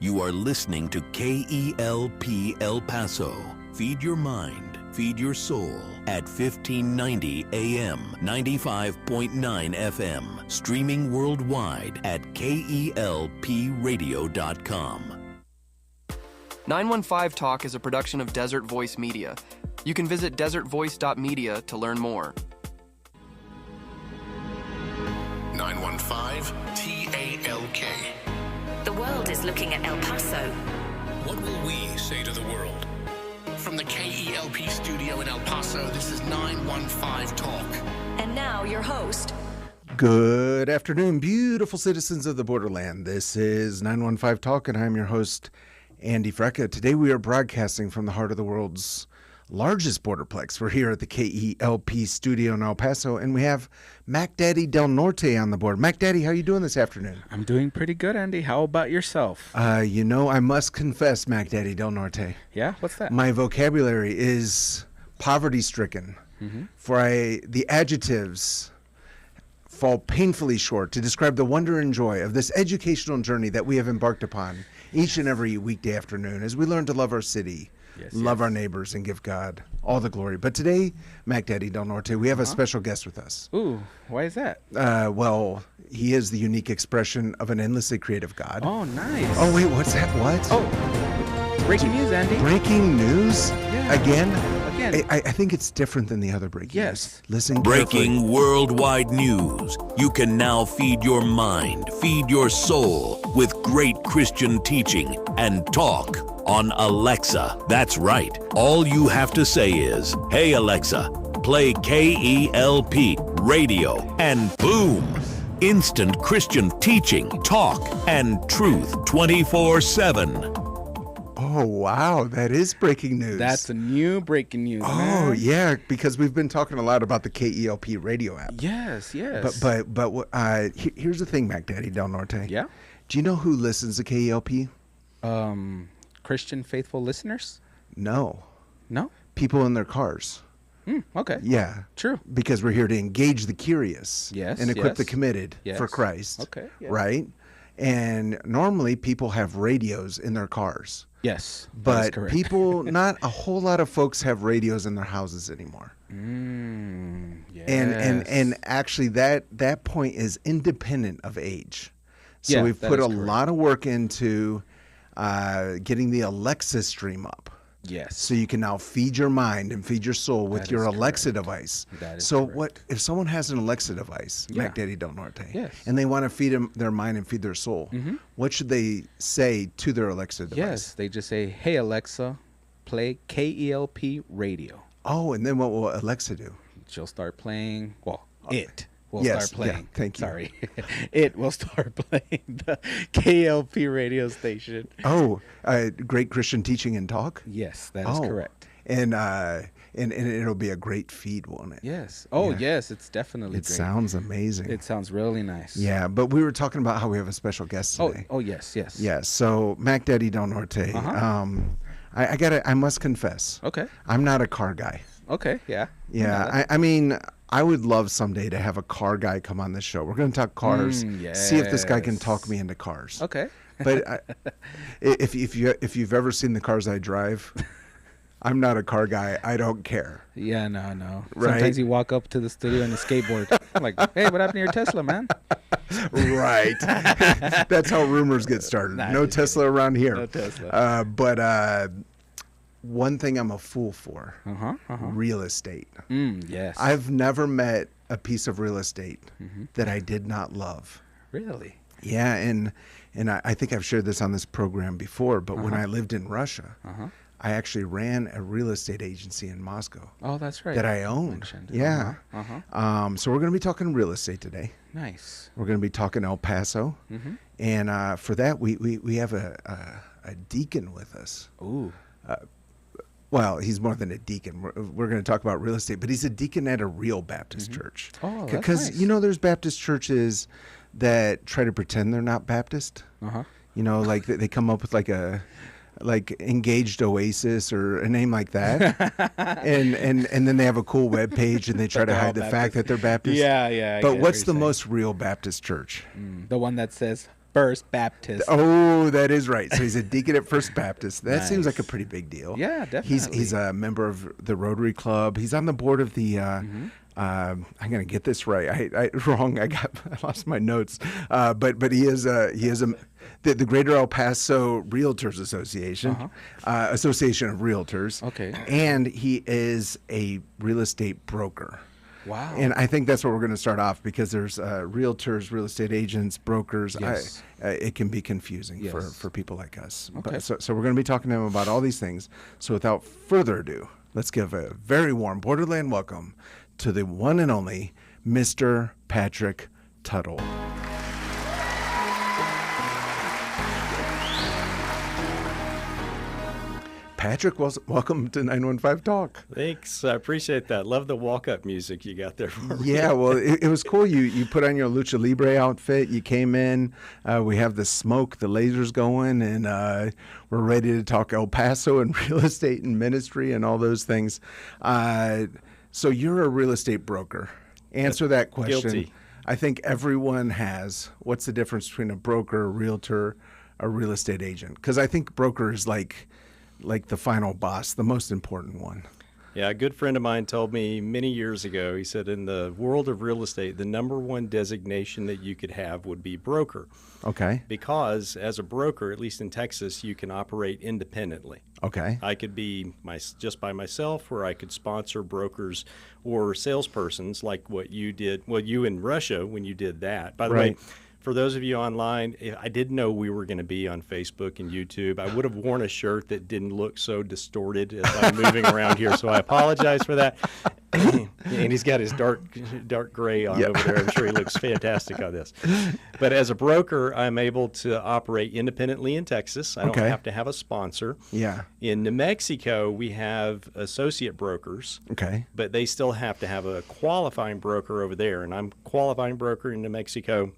You are listening to KELP El Paso. Feed your mind, feed your soul at 1590 AM, 95.9 FM. Streaming worldwide at KELPradio.com. 915 Talk is a production of Desert Voice Media. You can visit desertvoice.media to learn more. 915 TALK. The world is looking at El Paso. What will we say to the world? From the KELP studio in El Paso, this is 915 Talk. And now your host. Good afternoon, beautiful citizens of the borderland. This is 915 Talk, and I'm your host, Andy Frecka. Today we are broadcasting from the heart of the world's largest borderplex. We're here at the KELP studio in El Paso, and we have Mac Daddy Del Norte on the board. Mac Daddy, how you doing this afternoon? I'm doing pretty good, Andy. How about yourself? I must confess, Mac Daddy Del Norte. Yeah? What's that? My vocabulary is poverty-stricken. For the adjectives fall painfully short to describe the wonder and joy of this educational journey that we have embarked upon each and every weekday afternoon as we learn to love our city, love our neighbors, and give God all the glory. But today, Mac Daddy Del Norte, we have a special guest with us. Ooh, why is that? Well, he is the unique expression of an endlessly creative God. Oh, nice. Oh, wait, what's that? What? Oh, breaking news, Andy. Breaking news? Yeah. Again? Again. I think it's different than the other breaking news. Listen Breaking carefully. worldwide news. You can now feed your mind, feed your soul with great Christian teaching and talk on Alexa. That's right. All you have to say is, "Hey Alexa, play KELP radio," and boom! Instant Christian teaching, talk, and truth 24/7. Oh, wow. That is breaking news. That's a new breaking news, Oh, man. yeah, because we've been talking a lot about the KELP radio app. Yes. But here's the thing, Mac Daddy Del Norte. Yeah? Do you know who listens to KELP? Christian faithful listeners? No. No? People in their cars. Okay. Yeah. True. Because we're here to engage the curious. Yes, And equip yes. the committed Yes. for Christ. Okay, yeah. Right? And normally people have radios in their cars. Yes. that is But correct. people, not a whole lot of folks have radios in their houses anymore. Yes. And actually that point is independent of age. So Yeah, we've that put is a correct. lot of work into getting the Alexa stream up. Yes. So you can now feed your mind and feed your soul with That your is Alexa correct. device. That is so correct. what if someone has an Alexa device, Yeah. Mac Daddy Del Norte, Yes. and they want to feed their mind and feed their soul? What should they say to their Alexa device? Yes. They just say, "Hey Alexa, play KELP radio." Oh, and then what will Alexa do? She'll start playing. Well, it will Yes, start playing. yeah, thank you. Sorry, it will start playing the KLP radio station. Oh, great Christian teaching and talk. Yes, that is correct. And it'll be a great feed, won't it? Yes. Oh, Yeah. yes. It's definitely It great. sounds amazing. It sounds really nice. Yeah, but we were talking about how we have a special guest today. Oh, yes. Yeah, so Mac Daddy Del Norte. I must confess. Okay. I'm not a car guy. Okay. Yeah. Yeah, I mean, I would love someday to have a car guy come on this show. We're going to talk cars. See if this guy can talk yes. me into cars. Okay. But if you've ever seen the cars I drive, I'm not a car guy. I don't care. Yeah. No. Right. Sometimes you walk up to the studio in a skateboard. I'm like, "Hey, what happened to your Tesla, man?" Right. That's how rumors get started. Nah, No just Tesla around here. No Tesla. But one thing I'm a fool for, real estate. Yes. I've never met a piece of real estate that I did not love. Really. Yeah, and I think I've shared this on this program before, but when I lived in Russia, I actually ran a real estate agency in Moscow Oh, that's right. that I owned. mentioned. Yeah. So we're going to be talking real estate today. Nice. We're going to be talking El Paso. And for that, we have a deacon with us. Ooh. Well, he's more than a deacon. We're going to talk about real estate, but he's a deacon at a real Baptist church. Oh, that's Because, nice. there's Baptist churches that try to pretend they're not Baptist. Like they come up with like Engaged Oasis or a name like that. and then they have a cool web page and they try to They're all hide the fact Baptist. that they're Baptist. Yeah. I But get what's what the you're most real Baptist church? saying. The one that says First Baptist. Oh, that is right. So he's a deacon at First Baptist. That seems like a Nice. pretty big deal. Yeah, definitely. He's a member of the Rotary Club. He's on the board of the. I'm gonna get this right. I wrong. I lost my notes. But he is the Greater El Paso Realtors Association, Association of Realtors. Okay. And he is a real estate broker. Wow. And I think that's what we're going to start off, because there's realtors, real estate agents, brokers. Yes. It can be confusing Yes. for people like us. Okay. So we're going to be talking to him about all these things. So without further ado, let's give a very warm Borderland welcome to the one and only Mr. Patrick Tuttle. Patrick, welcome to 915 Talk. Thanks. I appreciate that. Love the walk-up music you got there for me. Yeah, well, it was cool. You put on your Lucha Libre outfit. You came in. We have the smoke, the lasers going, and we're ready to talk El Paso and real estate and ministry and all those things. So you're a real estate broker. Answer that question. Guilty. I think everyone has. What's the difference between a broker, a realtor, a real estate agent? Because I think broker is like the final boss, the most important one. Yeah, a good friend of mine told me many years ago, he said in the world of real estate, the number one designation that you could have would be broker. Okay. Because as a broker, at least in Texas, you can operate independently. Okay. I could be just by myself, or I could sponsor brokers or salespersons like what you did, you in Russia when you did that. By the way, for those of you online, I didn't know we were going to be on Facebook and YouTube. I would have worn a shirt that didn't look so distorted as I'm moving around here, so I apologize for that. And he's got his dark gray on over there. I'm sure he looks fantastic on this. But as a broker, I'm able to operate independently in Texas. I don't have to have a sponsor. Yeah. In New Mexico, we have associate brokers. Okay. But they still have to have a qualifying broker over there. And I'm qualifying broker in New Mexico,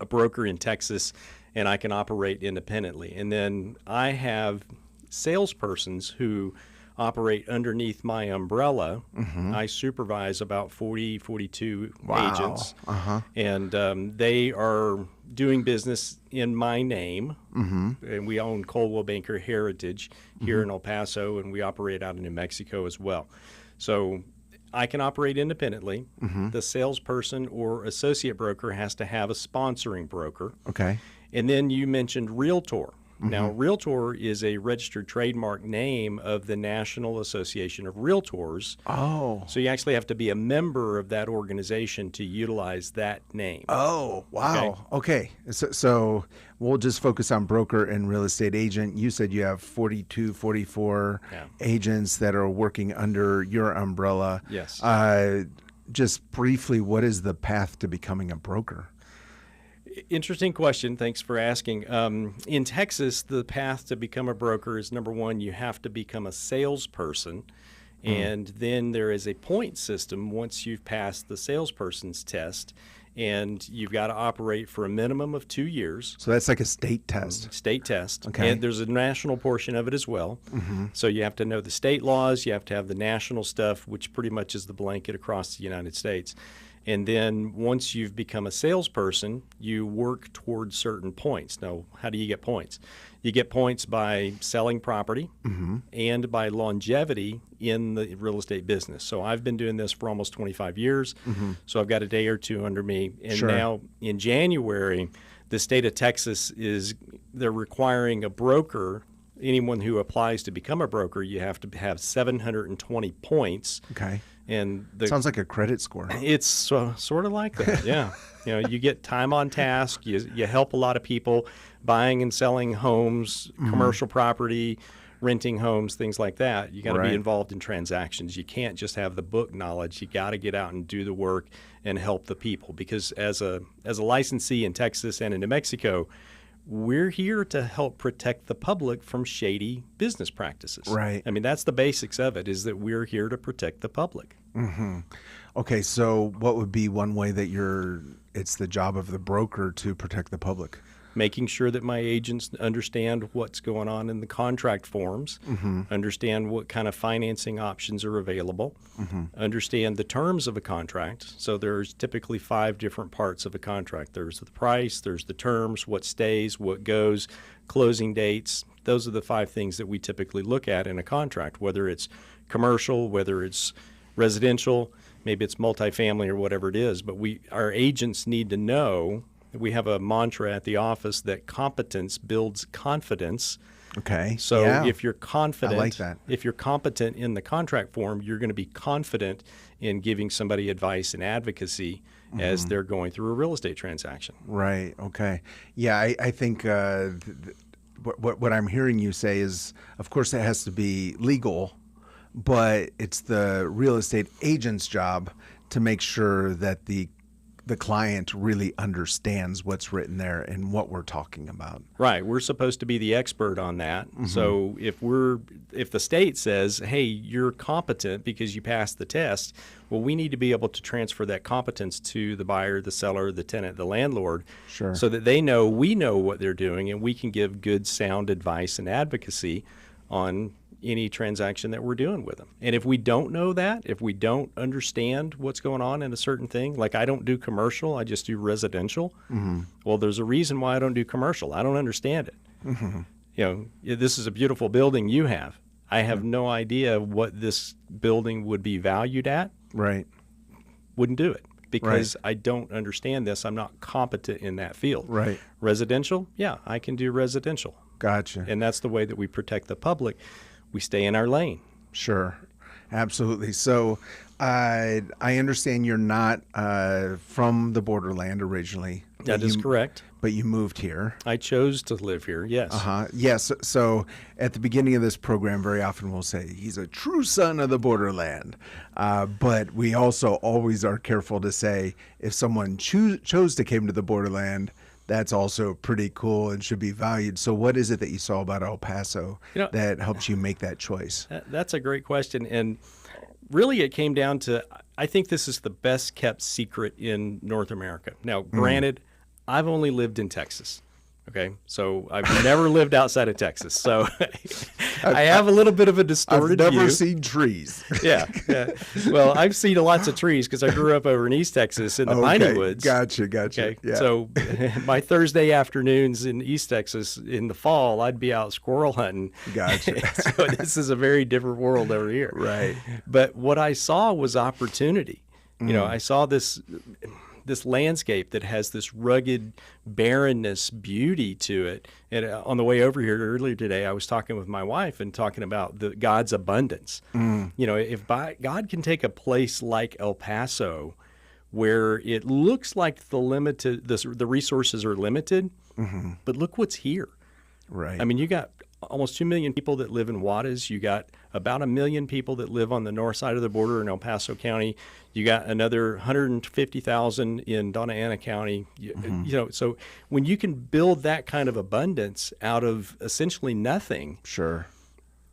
a broker in Texas, and I can operate independently. And then I have salespersons who operate underneath my umbrella. I supervise about 42 agents. And they are doing business in my name. And we own Coldwell Banker Heritage here in El Paso, and we operate out of New Mexico as well. So I can operate independently. The salesperson or associate broker has to have a sponsoring broker. Okay. And then you mentioned realtor. Now, realtor is a registered trademark name of the National Association of Realtors. Oh. So you actually have to be a member of that organization to utilize that name. Oh, wow. Okay. So we'll just focus on broker and real estate agent. You said you have 42, 44 agents that are working under your umbrella. Yes. Just briefly, what is the path to becoming a broker? Interesting question. Thanks for asking. In Texas, the path to become a broker is, number one, you have to become a salesperson. And then there is a point system once you've passed the salesperson's test. And you've got to operate for a minimum of 2 years. So that's like a state test. State test. Okay. And there's a national portion of it as well. So you have to know the state laws. You have to have the national stuff, which pretty much is the blanket across the United States. And then once you've become a salesperson, you work towards certain points. Now, how do you get points? You get points by selling property and by longevity in the real estate business. So I've been doing this for almost 25 years. So I've got a day or two under me. And now in January, the state of Texas they're requiring a broker. Anyone who applies to become a broker, you have to have 720 points. Okay. And Sounds like a credit score. It's sort of like that, yeah. You get time on task. You help a lot of people buying and selling homes, commercial property, renting homes, things like that. You got to be involved in transactions. You can't just have the book knowledge. You got to get out and do the work and help the people. Because as a licensee in Texas and in New Mexico, we're here to help protect the public from shady business practices. Right. I mean, that's the basics of it, is that we're here to protect the public. Okay, so what would be one way that it's the job of the broker to protect the public? making sure that my agents understand what's going on in the contract forms, understand what kind of financing options are available, understand the terms of a contract. So there's typically 5 different parts of a contract. There's the price, there's the terms, what stays, what goes, closing dates. Those are the 5 things that we typically look at in a contract, whether it's commercial, whether it's residential, maybe it's multifamily or whatever it is. But our agents need to know, we have a mantra at the office that competence builds confidence. Okay. So yeah. if you're confident, I like that. if you're competent in the contract form, you're going to be confident in giving somebody advice and advocacy as they're going through a real estate transaction. Right. Okay. Yeah, I think what I'm hearing you say is, of course, it has to be legal, but it's the real estate agent's job to make sure that the client really understands what's written there and what we're talking about. Right. We're supposed to be the expert on that. So if the state says, hey, you're competent because you passed the test, well, we need to be able to transfer that competence to the buyer, the seller, the tenant, the landlord, Sure. so that they know we know what they're doing and we can give good, sound advice and advocacy on any transaction that we're doing with them. And if we don't know that, if we don't understand what's going on in a certain thing, like I don't do commercial, I just do residential. Well, there's a reason why I don't do commercial. I don't understand it. You know, this is a beautiful building you have. I have no idea what this building would be valued at. Right. Wouldn't do it because I don't understand this. I'm not competent in that field. Right. Residential, yeah, I can do residential. Gotcha. And that's the way that we protect the public. We stay in our lane. Sure. Absolutely. So I understand you're not from the borderland originally. That is correct. But you moved here. I chose to live here, yes. Yes. So at the beginning of this program, very often we'll say he's a true son of the borderland. But we also always are careful to say if someone chose to came to the borderland, that's also pretty cool and should be valued. So what is it that you saw about El Paso that helps you make that choice? That's a great question. And really it came down to, I think this is the best kept secret in North America. Now, granted, I've only lived in Texas. Okay, so I've never lived outside of Texas, so I have a little bit of a distorted view. I've never seen trees. Yeah. Well, I've seen lots of trees because I grew up over in East Texas in the piney woods. Gotcha. Okay, Yeah. so my Thursday afternoons in East Texas in the fall, I'd be out squirrel hunting. Gotcha. So this is a very different world over here. Right. But what I saw was opportunity. You know, I saw this landscape that has this rugged barrenness beauty to it. And on the way over here earlier today, I was talking with my wife and talking about God's abundance. You know, if God can take a place like El Paso, where it looks like the resources are limited, but look what's here. Right. I mean, you got almost 2 million people that live in Juarez. You got about 1 million people that live on the north side of the border in El Paso County. You got another 150,000 in Donna Ana County. You know, so when you can build that kind of abundance out of essentially nothing, Sure.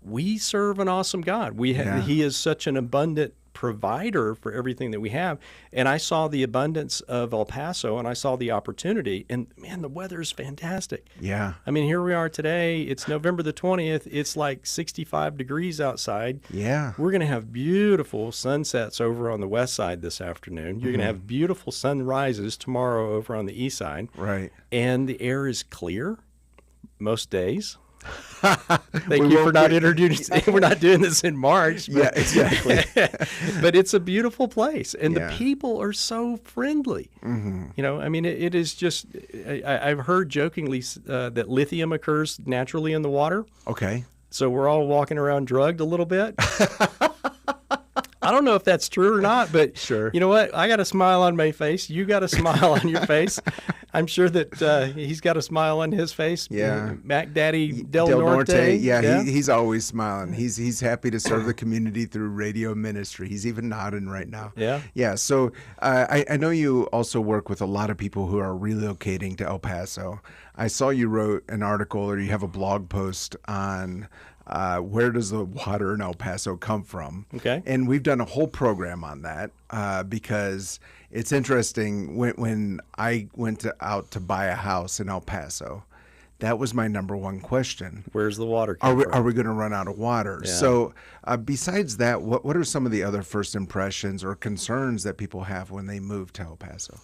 we serve an awesome God. He is such an abundant provider for everything that we have. And I saw the abundance of El Paso and I saw the opportunity, and man, the weather is fantastic. Yeah. I mean, here we are today. It's November the 20th. It's like 65 degrees outside. Yeah. We're going to have beautiful sunsets over on the west side this afternoon. You're going to have beautiful sunrises tomorrow over on the east side. Right. And the air is clear most days. Thank you for not introducing. We're not doing this in March. But, Yeah, exactly. But it's a beautiful place, and Yeah. the people are so friendly. You know, I mean, it is just. I've heard jokingly that lithium occurs naturally in the water, Okay. so we're all walking around drugged a little bit. I don't know if that's true or not, but Sure. you know what? I got a smile on my face. You got a smile on your face. I'm sure that he's got a smile on his face. Yeah. Mac Daddy Del Norte. Yeah, he's always smiling. He's happy to serve the community through radio ministry. He's even nodding right now. Yeah. Yeah. So I know you also work with a lot of people who are relocating to El Paso. I saw you wrote an article or you have a blog post on where does the water in El Paso come from? Okay. And we've done a whole program on that because it's interesting. When I went out to buy a house in El Paso, that was my number one question. Where's the water coming from? Are we going to run out of water? Yeah. So besides that, what are some of the other first impressions or concerns that people have when they move to El Paso?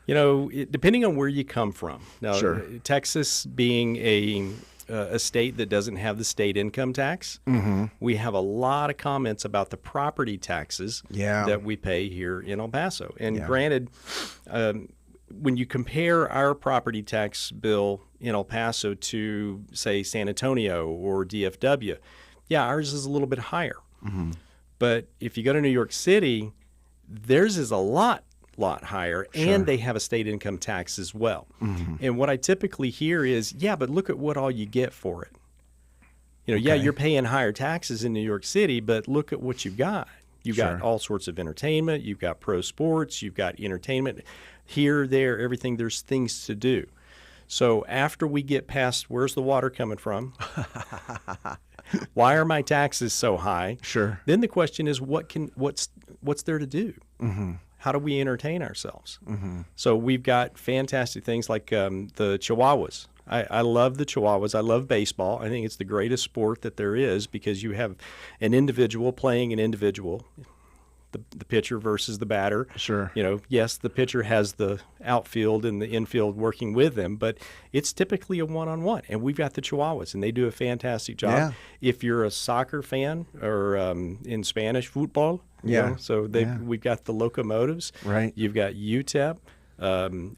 Depending on where you come from. Now, Sure. Texas being a state that doesn't have the state income tax, we have a lot of comments about the property taxes that we pay here in El Paso. And granted, when you compare our property tax bill in El Paso to, say, San Antonio or DFW, ours is a little bit higher. But if you go to New York City, theirs is a lot higher, and they have a state income tax as well. And what I typically hear is, but look at what all you get for it. You're paying higher taxes in New York City, but look at what you've got. You've got all sorts of entertainment. You've got pro sports. You've got entertainment here, there, everything. There's things to do. So after we get past where's the water coming from, why are my taxes so high? Sure. Then the question is, what's there to do? How do we entertain ourselves? So we've got fantastic things like the Chihuahuas. I love the Chihuahuas. I love baseball. I think it's the greatest sport that there is because you have an individual playing an individual, the pitcher versus the batter. Sure. Yes, the pitcher has the outfield and the infield working with them, but it's typically a one-on-one. And we've got the Chihuahuas, and they do a fantastic job. Yeah. If you're a soccer fan or in Spanish, football, we've got the Locomotives. Right. You've got UTEP.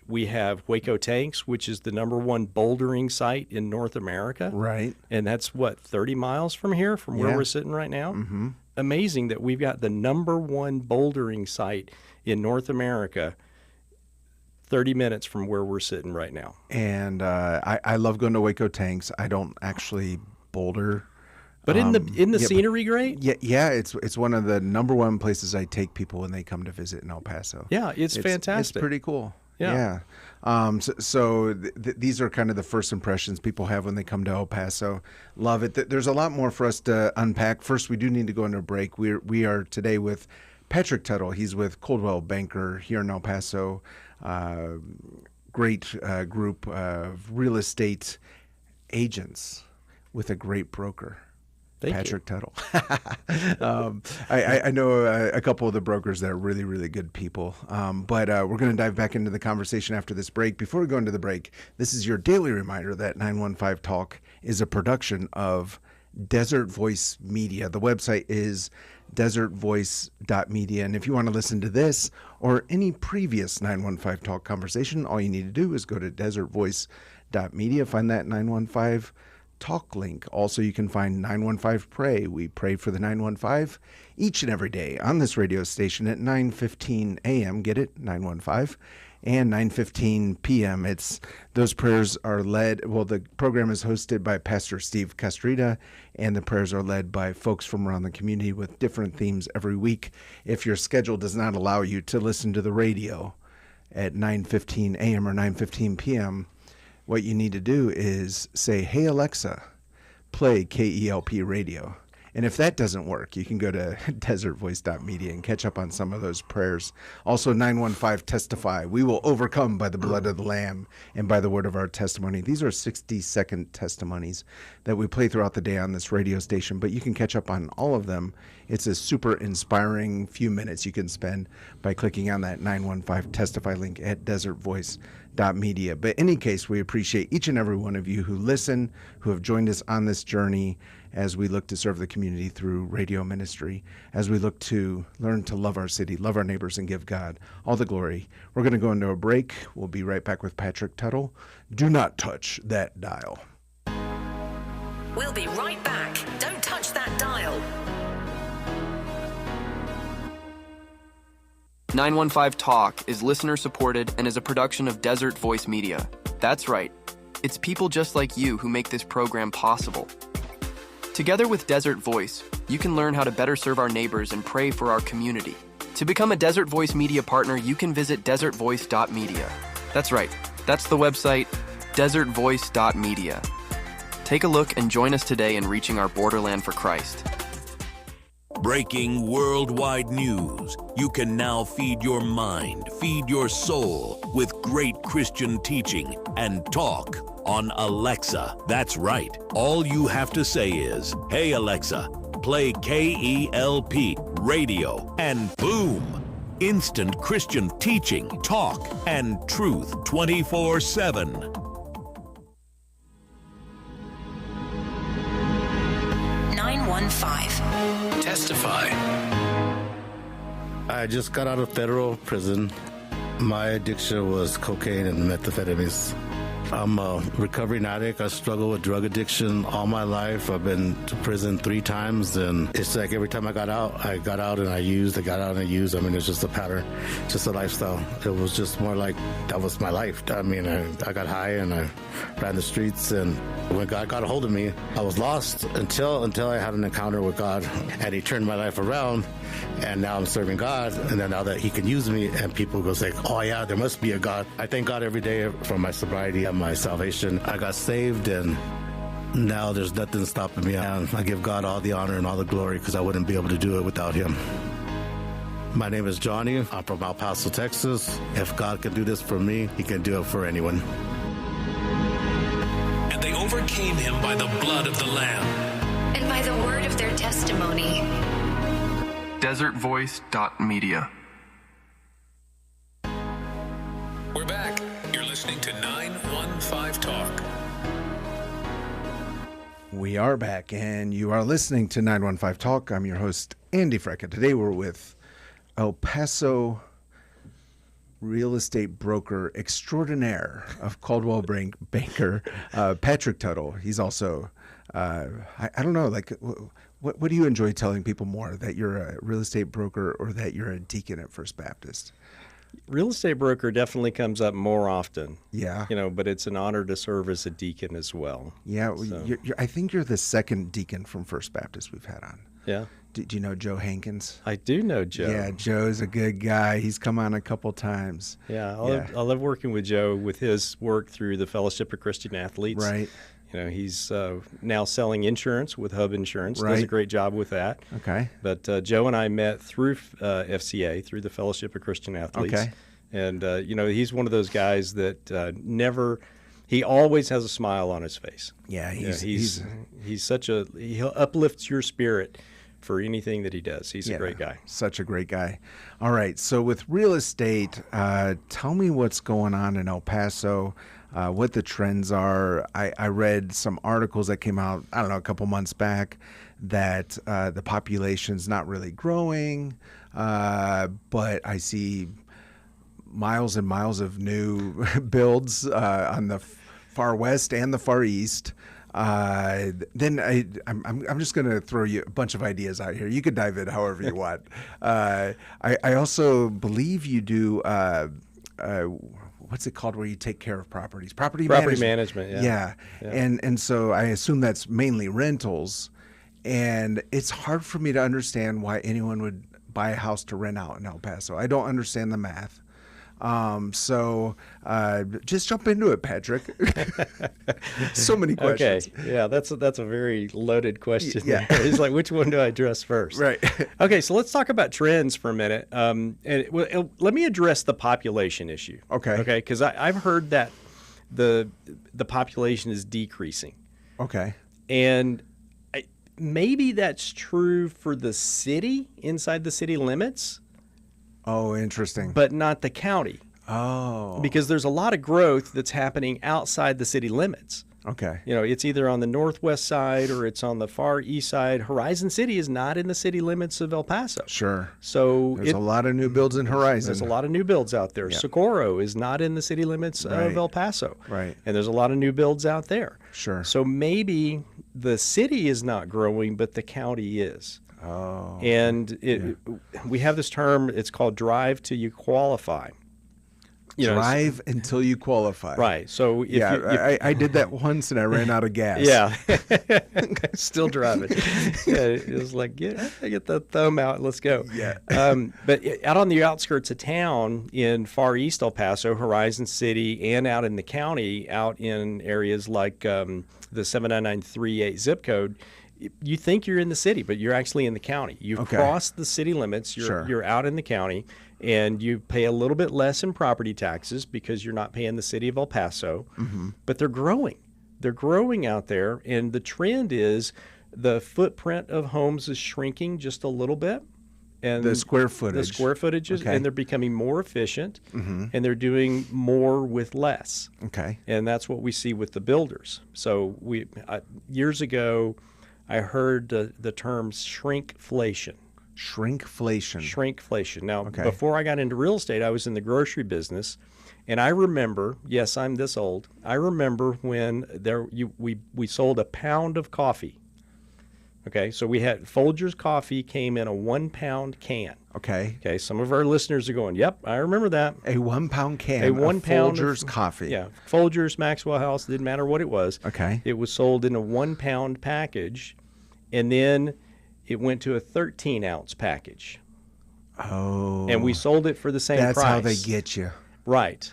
We have Waco Tanks, which is the #1 bouldering site in North America. Right. And that's, 30 miles from here, from where we're sitting right now? Amazing that we've got the #1 bouldering site in North America 30 minutes from where we're sitting right now. And I love going to Waco Tanks. I don't actually boulder. But in the scenery great? Yeah, it's one of the #1 places I take people when they come to visit in El Paso. Yeah, it's fantastic. It's pretty cool. Yeah. These are kind of the first impressions people have when they come to El Paso. Love it. There's a lot more for us to unpack. First, we do need to go into a break. We are today with Patrick Tuttle. He's with Coldwell Banker here in El Paso. Great group of real estate agents with a great broker. Patrick Tuttle. I know a couple of the brokers that are really, really good people. But we're going to dive back into the conversation after this break. Before we go into the break, this is your daily reminder that 915 Talk is a production of Desert Voice Media. The website is desertvoice.media. And if you want to listen to this or any previous 915 Talk conversation, all you need to do is go to desertvoice.media, find that 915 Talk link. Also, you can find 915 Pray. We pray for the 915 each and every day on this radio station at 9:15 a.m. Get it? 915. And 9:15 p.m. Those prayers are led. Well, the program is hosted by Pastor Steve Castrita, and the prayers are led by folks from around the community with different themes every week. If your schedule does not allow you to listen to the radio at 9:15 a.m. or 9:15 p.m., what you need to do is say, "Hey Alexa, play KELP radio." And if that doesn't work, you can go to desertvoice.media and catch up on some of those prayers. Also, 915 Testify. We will overcome by the blood of the Lamb and by the word of our testimony. These are 60-second testimonies that we play throughout the day on this radio station, but you can catch up on all of them. It's a super inspiring few minutes you can spend by clicking on that 915 Testify link at desertvoice.media. But in any case, we appreciate each and every one of you who listen, who have joined us on this journey as we look to serve the community through radio ministry, as we look to learn to love our city, love our neighbors, and give God all the glory. We're going to go into a break. We'll be right back with Patrick Tuttle. Do not touch that dial. We'll be right back. Don't touch that dial. 915 Talk is listener supported and is a production of Desert Voice Media. That's right. It's people just like you who make this program possible. Together with Desert Voice, you can learn how to better serve our neighbors and pray for our community. To become a Desert Voice Media partner, you can visit desertvoice.media. That's right. That's the website, desertvoice.media. Take a look and join us today in reaching our borderland for Christ. Breaking worldwide news. You can now feed your mind, feed your soul with great Christian teaching and talk on Alexa. That's right. All you have to say is, "Hey Alexa, play KELP radio," and boom! Instant Christian teaching, talk, and truth 24/7. Testify. I just got out of federal prison. My addiction was cocaine and methamphetamines. I'm a recovering addict. I struggle with drug addiction all my life. I've been to prison 3 times, and it's like every time I got out and I used, I got out and I used. I mean, it's just a pattern, just a lifestyle. It was just more like that was my life. I mean, I got high and I ran the streets, and when God got a hold of me, I was lost until I had an encounter with God, and He turned my life around, and now I'm serving God, and then now that He can use me, and people go say, "Oh yeah, there must be a God." I thank God every day for my sobriety and my salvation. I got saved, and now there's nothing stopping me. And I give God all the honor and all the glory, because I wouldn't be able to do it without Him. My name is Johnny. I'm from El Paso, Texas. If God can do this for me, He can do it for anyone. And they overcame him by the blood of the Lamb And by the word of their testimony. desertvoice.media. We're back. You're listening to 915 Talk. We are back, and you are listening to 915 Talk. I'm your host, Andy Frecka. Today we're with El Paso real estate broker extraordinaire of Coldwell Banker, Patrick Tuttle. He's also, I don't know, like, what do you enjoy telling people more, that you're a real estate broker or that you're a deacon at First Baptist? Real estate broker definitely comes up more often. Yeah. But it's an honor to serve as a deacon as well. Yeah, So. I think you're the second deacon from First Baptist we've had on. Yeah. Do you know Joe Hankins? I do know Joe. Yeah, Joe's a good guy. He's come on a couple times. Yeah, I love working with Joe with his work through the Fellowship of Christian Athletes. Right. He's now selling insurance with Hub Insurance. Does a Right. great job with that. Okay. But Joe and I met through FCA, through the Fellowship of Christian Athletes. Okay. And, he's one of those guys that he always has a smile on his face. Yeah, he's he uplifts your spirit for anything that he does. He's a great guy. Such a great guy. All right, so with real estate, tell me what's going on in El Paso, what the trends are. I read some articles that came out, I don't know, a couple months back, that the population's not really growing, but I see miles and miles of new builds on the far west and the far east. Then I'm just going to throw you a bunch of ideas out here. You could dive in however you want. I also believe you do, what's it called, where you take care of properties? Property management, yeah. And so I assume that's mainly rentals. And it's hard for me to understand why anyone would buy a house to rent out in El Paso. I don't understand the math. So just jump into it, Patrick. So many questions. Okay, yeah, that's a very loaded question. Yeah. It's like, which one do I address first? Right. Okay, so let's talk about trends for a minute. Let me address the population issue. Okay. Okay, because I've heard that the population is decreasing. Okay. And maybe that's true for the city, inside the city limits, Oh, interesting. but not the county. Oh. Because there's a lot of growth that's happening outside the city limits. Okay. It's either on the northwest side or it's on the far east side. Horizon City is not in the city limits of El Paso. Sure. So There's a lot of new builds in Horizon. There's a lot of new builds out there. Yeah. Socorro is not in the city limits Right. of El Paso. Right. And there's a lot of new builds out there. Sure. So maybe the city is not growing, but the county is. Oh. And we have this term, it's called drive till you qualify. You know, Drive until you qualify. right. So if I did that once and I ran out of gas. yeah, still driving. Yeah, it was like get the thumb out, let's go. Yeah. But out on the outskirts of town in far east El Paso, Horizon City, and out in the county, out in areas like the 79938 zip code, you think you're in the city, but you're actually in the county. You've crossed the city limits. You're out in the county, and you pay a little bit less in property taxes because you're not paying the city of El Paso. But they're growing. They're growing out there, and the trend is the footprint of homes is shrinking just a little bit. And The square footage. The square footage is, Okay. and they're becoming more efficient, and they're doing more with less. Okay. And that's what we see with the builders. So years ago, I heard the term shrinkflation. Shrinkflation. Shrinkflation. Now, Okay. before I got into real estate, I was in the grocery business, and I remember. Yes, I'm this old. I remember when we sold a pound of coffee. Okay, so we had Folgers coffee came in a 1 pound can. Okay. Okay, some of our listeners are going, "Yep, I remember that." A 1 pound can A 1 of pound Folgers coffee. Yeah, Folgers, Maxwell House, didn't matter what it was. Okay. It was sold in a 1 pound package, and then it went to a 13-ounce package. Oh. And we sold it for the same That's price. how they get you. Right.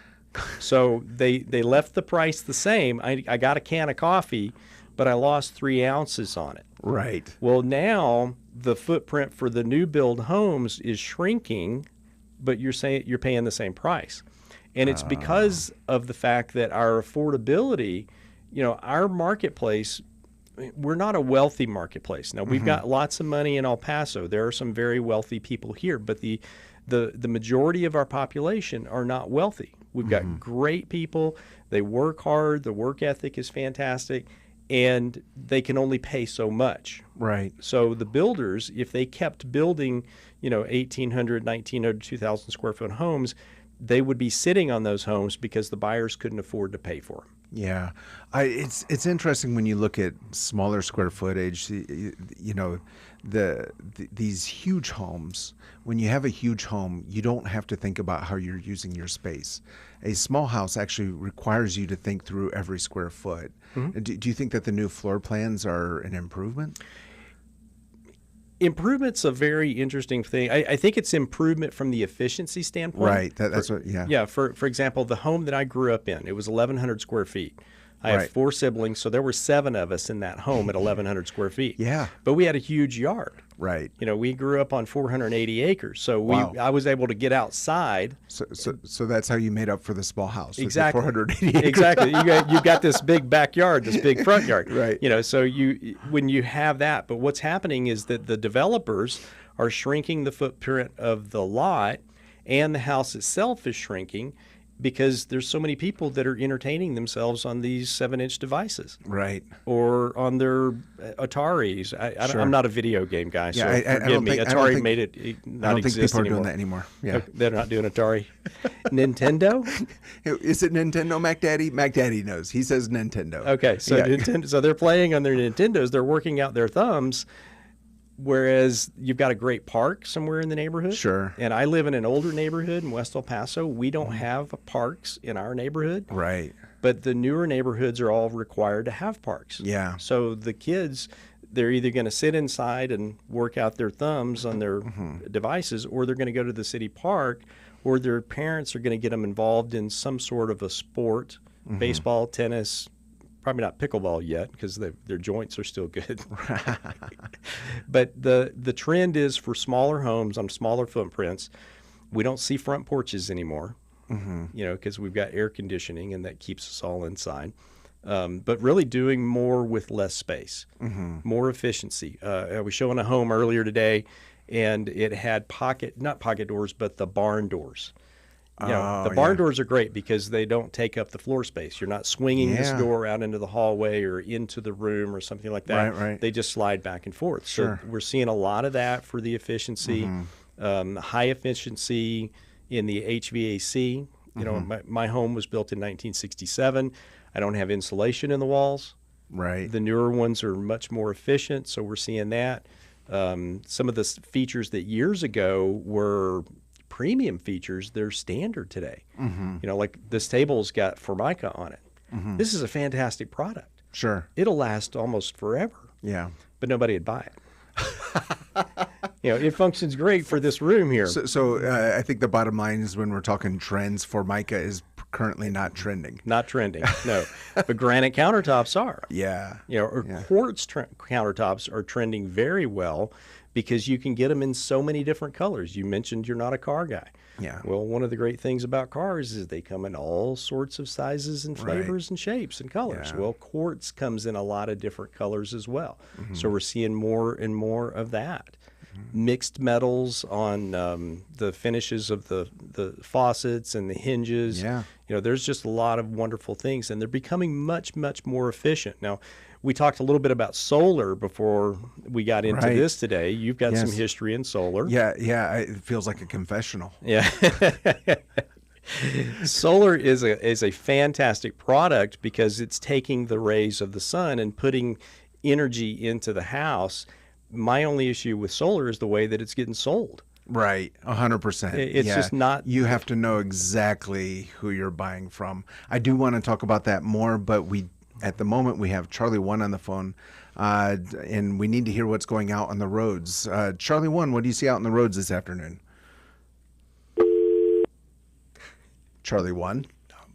So they left the price the same. I got a can of coffee, but I lost 3 ounces on it. Right. Well, now the footprint for the new build homes is shrinking, but you're paying the same price. And it's because of the fact that our affordability, our marketplace, we're not a wealthy marketplace. Now, we've got lots of money in El Paso. There are some very wealthy people here, but the majority of our population are not wealthy. We've got great people. They work hard. The work ethic is fantastic, and they can only pay so much. Right. So the builders, if they kept building, 1,800, 1,900, 2,000 square foot homes, they would be sitting on those homes because the buyers couldn't afford to pay for them. Yeah, it's interesting when you look at smaller square footage. These huge homes. When you have a huge home, you don't have to think about how you're using your space. A small house actually requires you to think through every square foot. Do you think that the new floor plans are an improvement? Improvement's a very interesting thing. I think it's improvement from the efficiency standpoint. Right. That's what. Yeah. Yeah. For example, the home that I grew up in, it was 1,100 square feet. I have Right. 4 siblings, so there were 7 of us in that home at 1,100 square feet. Yeah. But we had a huge yard. Right. We grew up on 480 acres, so Wow. I was able to get outside. So that's how you made up for the small house. with your Exactly. 480 acres. Exactly. You've got this big backyard, this big front yard. Right. So when you have that, but what's happening is that the developers are shrinking the footprint of the lot, and the house itself is shrinking because there's so many people that are entertaining themselves on these 7-inch devices. Right. Or on their Ataris. I'm not a video game guy, so Yeah, I forgive don't me. think- I don't Atari think- made it I not don't think exist people are anymore. doing that anymore. Yeah. They're not doing Atari. Nintendo? Is it Nintendo, Mac Daddy? Mac Daddy knows. He says Nintendo. Okay, so Yeah. Nintendo, so they're playing on their Nintendos. They're working out their thumbs, whereas you've got a great park somewhere in the neighborhood. Sure. And I live in an older neighborhood in West El Paso. We don't have parks in our neighborhood, Right. but the newer neighborhoods are all required to have parks. Yeah. So the kids, they're either going to sit inside and work out their thumbs on their devices, or they're going to go to the city park, or their parents are going to get them involved in some sort of a sport, baseball, tennis, probably not pickleball yet because their joints are still good. But the trend is for smaller homes on smaller footprints. We don't see front porches anymore, because we've got air conditioning and that keeps us all inside. But really doing more with less space, more efficiency. I was showing a home earlier today, and it had not pocket doors, but the barn doors. The barn doors are great because they don't take up the floor space. You're not swinging this door out into the hallway or into the room or something like that. Right. They just slide back and forth. Sure. So we're seeing a lot of that for the efficiency, high efficiency in the HVAC. My home was built in 1967. I don't have insulation in the walls. Right. The newer ones are much more efficient, so we're seeing that. Some of the features that years ago were premium features, they're standard today. You know, like this table's got Formica on it. This is a fantastic product. Sure. It'll last almost forever. Yeah. But nobody would buy it. You know, it functions great for this room here. So I think the bottom line is when we're talking trends, Formica is currently not trending. Not trending, no. But granite countertops are. Yeah. You know, or quartz countertops are trending very well because you can get them in so many different colors. You mentioned you're not a car guy. Yeah. Well, one of the great things about cars is they come in all sorts of sizes and flavors and shapes and colors. Yeah. Well, quartz comes in a lot of different colors as well. So we're seeing more and more of that. Mixed metals on the finishes of the faucets and the hinges. Yeah. You know, there's just a lot of wonderful things, and they're becoming much, much more efficient. Now, we talked a little bit about solar before we got into this today. You've got some history in solar. Yeah, it feels like a confessional. Yeah. Solar is a fantastic product because it's taking the rays of the sun and putting energy into the house. My only issue with solar is the way that it's getting sold. Right, 100%. It's just not. You have to know exactly who you're buying from. I do want to talk about that more, but at the moment we have Charlie One on the phone, and we need to hear what's going out on the roads. Charlie One, what do you see out on the roads this afternoon? Charlie One?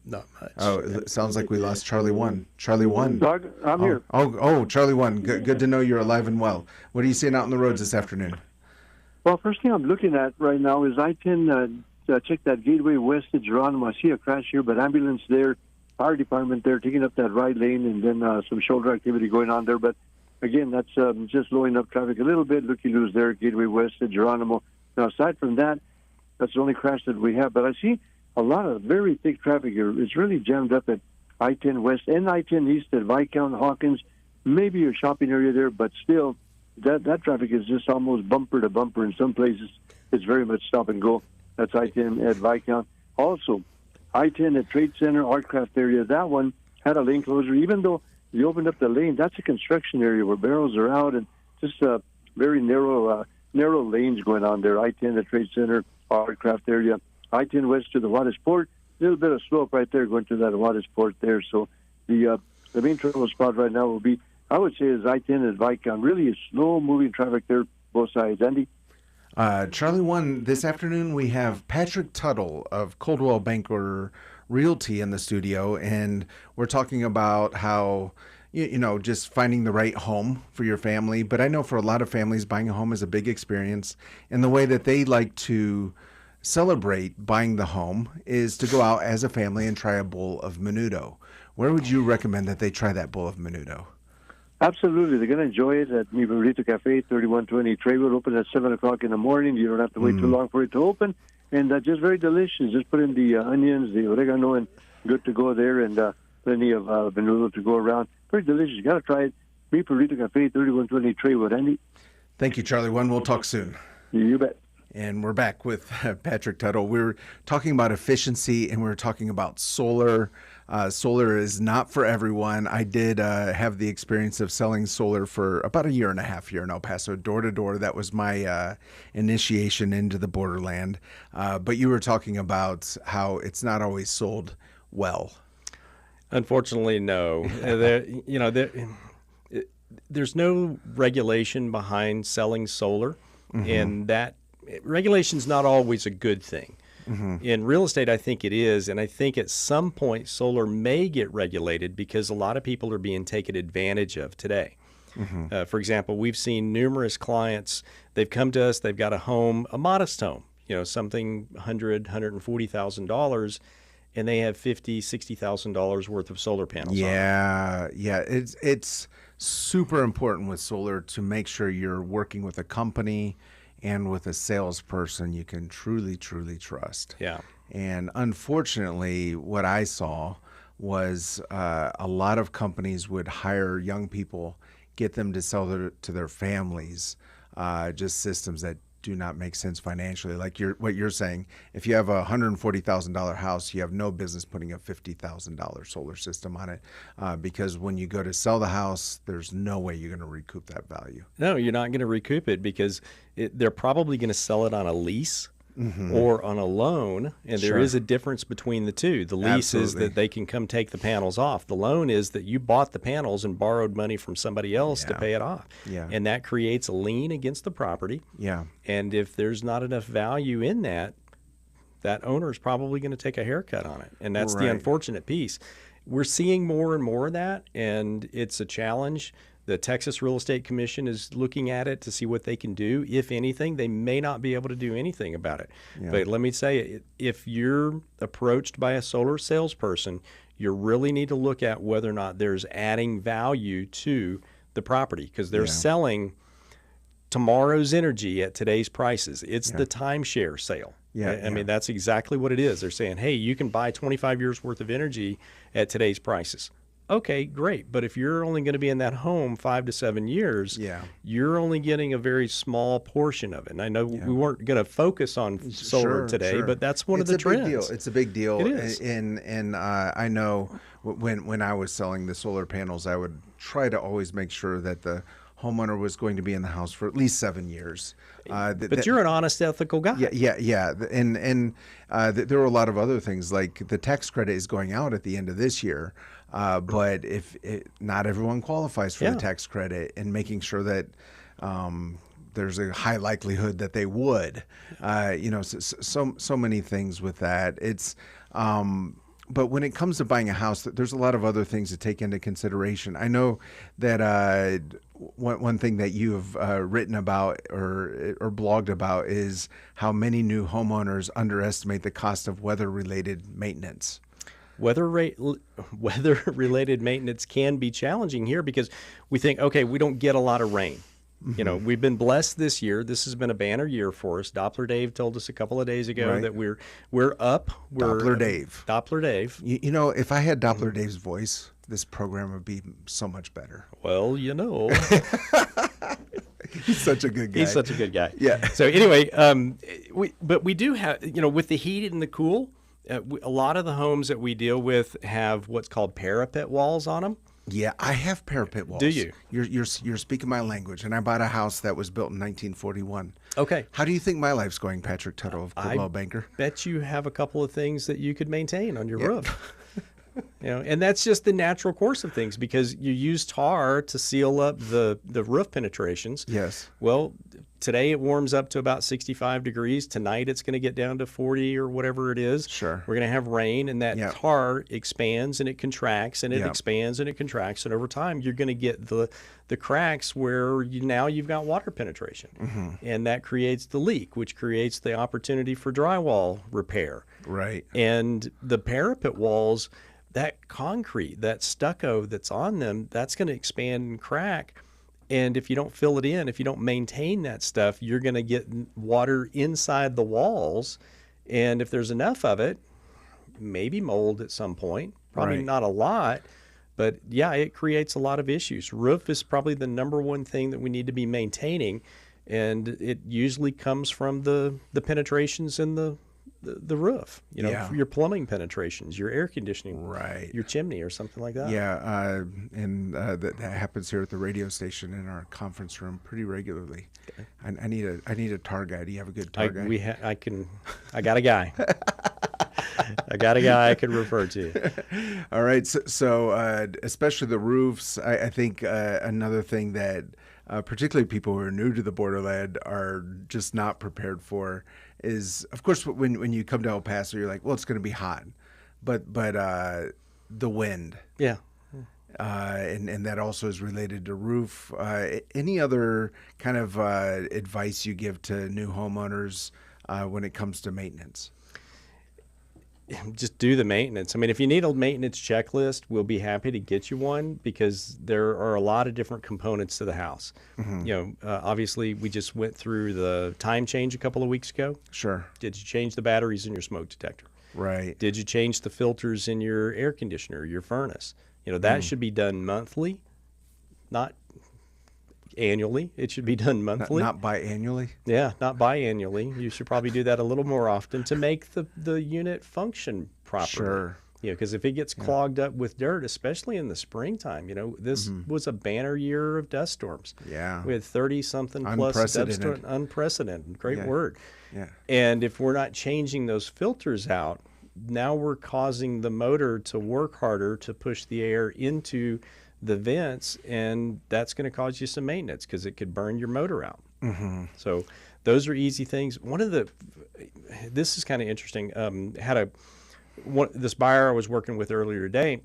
Not much. Oh, it sounds like we lost Charlie One. Charlie One. Doug, I'm here. Oh, Charlie One. Good to know you're alive and well. What are you seeing out on the roads this afternoon? Well, first thing I'm looking at right now is I-10, check that Gateway West to Geronimo. I see a crash here, but ambulance there, fire department there, taking up that right lane, and then some shoulder activity going on there. But again, that's just slowing up traffic a little bit. Looky-loos there, Gateway West to Geronimo. Now, aside from that, that's the only crash that we have. But I see a lot of very thick traffic here. It's really jammed up at I-10 West and I-10 East at Viscount, Hawkins, maybe a shopping area there, but still, that traffic is just almost bumper to bumper. In some places, it's very much stop and go. That's I-10 at Viscount. Also, I-10 at Trade Center, Artcraft area, that one had a lane closure. Even though you opened up the lane, that's a construction area where barrels are out and just very narrow lanes going on there. I-10 at Trade Center, Artcraft area. I-10 west to the Juarez Port, a little bit of slope right there going to that Juarez Port there. So the main trouble spot right now will be, I would say, is I-10 at Viscount. Really a slow-moving traffic there, both sides. Andy? Charlie One, this afternoon we have Patrick Tuttle of Coldwell Banker Realty in the studio, and we're talking about how, you know, just finding the right home for your family. But I know for a lot of families, buying a home is a big experience, and the way that they like to celebrate buying the home is to go out as a family and try a bowl of menudo. Where would you recommend that they try that bowl of menudo? Absolutely. They're going to enjoy it at Mi Burrito Cafe, 3120 Traywood, open at 7 o'clock in the morning. You don't have to wait too long for it to open. And just very delicious. Just put in the onions, the oregano, and good to go there, and plenty of menudo to go around. Very delicious. You got to try it. Mi Burrito Cafe, 3120 Traywood. Andy? Thank you, Charlie One. We'll talk soon. You bet. And we're back with Patrick Tuttle. We're talking about efficiency, and we're talking about solar. Solar is not for everyone. I did have the experience of selling solar for about a year and a half here in El Paso, door to door. That was my initiation into the borderland. But you were talking about how it's not always sold well. Unfortunately, no. There's no regulation behind selling solar, and that regulation's not always a good thing. In real estate, I think it is, and I think at some point solar may get regulated because a lot of people are being taken advantage of today. For example, we've seen numerous clients, they've come to us, they've got a home, a modest home, something $140,000, and they have $50,000-$60,000 worth of solar panels on it. It's super important with solar to make sure you're working with a company and with a salesperson you can truly trust. Yeah. And unfortunately, what I saw was a lot of companies would hire young people, get them to sell to their families, just systems that do not make sense financially. Like what you're saying, if you have a $140,000 house, you have no business putting a $50,000 solar system on it, because when you go to sell the house, there's no way you're going to recoup that value. No, you're not going to recoup it because they're probably going to sell it on a lease. or on a loan, and there Sure. is a difference between the two. The lease is Absolutely. that they can come take the panels off. The loan is that you bought the panels and borrowed money from somebody else to Yeah. pay it off. Yeah. And that creates a lien against the property. Yeah. And if there's not enough value in that, that owner is probably going to take a haircut on it. And that's the Right. unfortunate piece. We're seeing more and more of that, and it's a challenge. The Texas Real Estate Commission is looking at it to see what they can do. If anything, they may not be able to do anything about it. Yeah. But let me say, if you're approached by a solar salesperson, you really need to look at whether or not there's adding value to the property, because they're Yeah. selling tomorrow's energy at today's prices. It's the timeshare sale. Yeah, I mean, that's exactly what it is. They're saying, hey, you can buy 25 years worth of energy at today's prices. Okay, great. But if you're only going to be in that home 5 to 7 years, Yeah. you're only getting a very small portion of it. And I know we weren't going to focus on solar Sure, today, sure. but that's one It's of the a big trends. deal. It's a big deal. It is. And I know when I was selling the solar panels, I would try to always make sure that the homeowner was going to be in the house for at least 7 years. But you're an honest, ethical guy. Yeah. And there were a lot of other things, like the tax credit is going out at the end of this year. But not everyone qualifies for Yeah. the tax credit, and making sure that there's a high likelihood that they would. So many things with that. It's but when it comes to buying a house, there's a lot of other things to take into consideration. I know that one thing that you have written about or blogged about is how many new homeowners underestimate the cost of weather-related maintenance. Weather-related maintenance can be challenging here because we think, okay, we don't get a lot of rain. You know, we've been blessed this year. This has been a banner year for us. Doppler Dave told us a couple of days ago Right. that we're up. Doppler Dave. Doppler Dave. You know, if I had Doppler Dave's voice, this program would be so much better. Well, you know. He's such a good guy. He's such a good guy. Yeah. So anyway, but we do have, with the heat and the cool, a lot of the homes that we deal with have what's called parapet walls on them. Yeah, I have parapet walls. Do you? You're speaking my language, and I bought a house that was built in 1941. Okay. How do you think my life's going, Patrick Tuttle of Coldwell Banker? Bet you have a couple of things that you could maintain on your roof. And that's just the natural course of things because you use tar to seal up the roof penetrations. Yes. Well, today it warms up to about 65 degrees. Tonight it's going to get down to 40 or whatever it is. Sure. We're going to have rain, and that tar expands and it contracts and it expands and it contracts. And over time, you're going to get the cracks where now you've got water penetration. And that creates the leak, which creates the opportunity for drywall repair. Right. And the parapet walls, that concrete, that stucco that's on them, that's going to expand and crack. And if you don't fill it in, if you don't maintain that stuff, you're going to get water inside the walls. And if there's enough of it, maybe mold at some point, probably Right. not a lot. But yeah, it creates a lot of issues. Roof is probably the number one thing that we need to be maintaining. And it usually comes from the penetrations in the roof, your plumbing penetrations, your air conditioning, Right. your chimney or something like that. Yeah, and that happens here at the radio station in our conference room pretty regularly. Okay. I need a tar guy. Do you have a good tar guy? I got a guy. I got a guy I could refer to. All right. So especially the roofs, I think another thing that particularly people who are new to the borderland are just not prepared for is, of course, when you come to El Paso, you're like, well, it's going to be hot, but the wind. Yeah. And that also is related to roof. Any other kind of advice you give to new homeowners when it comes to maintenance? Just do the maintenance. I mean, if you need a maintenance checklist, we'll be happy to get you one because there are a lot of different components to the house. Obviously, we just went through the time change a couple of weeks ago. Sure. Did you change the batteries in your smoke detector? Right. Did you change the filters in your air conditioner, your furnace? That should be done monthly, not annually. It should be done monthly. Not biannually? Yeah, not biannually. You should probably do that a little more often to make the unit function properly. Sure. because if it gets clogged up with dirt, especially in the springtime, this was a banner year of dust storms. Yeah. We had 30-something plus dust storms. Unprecedented. Great word. Yeah. And if we're not changing those filters out, now we're causing the motor to work harder to push the air into the vents, and that's going to cause you some maintenance because it could burn your motor out. So those are easy things. This is kind of interesting. This buyer I was working with earlier today,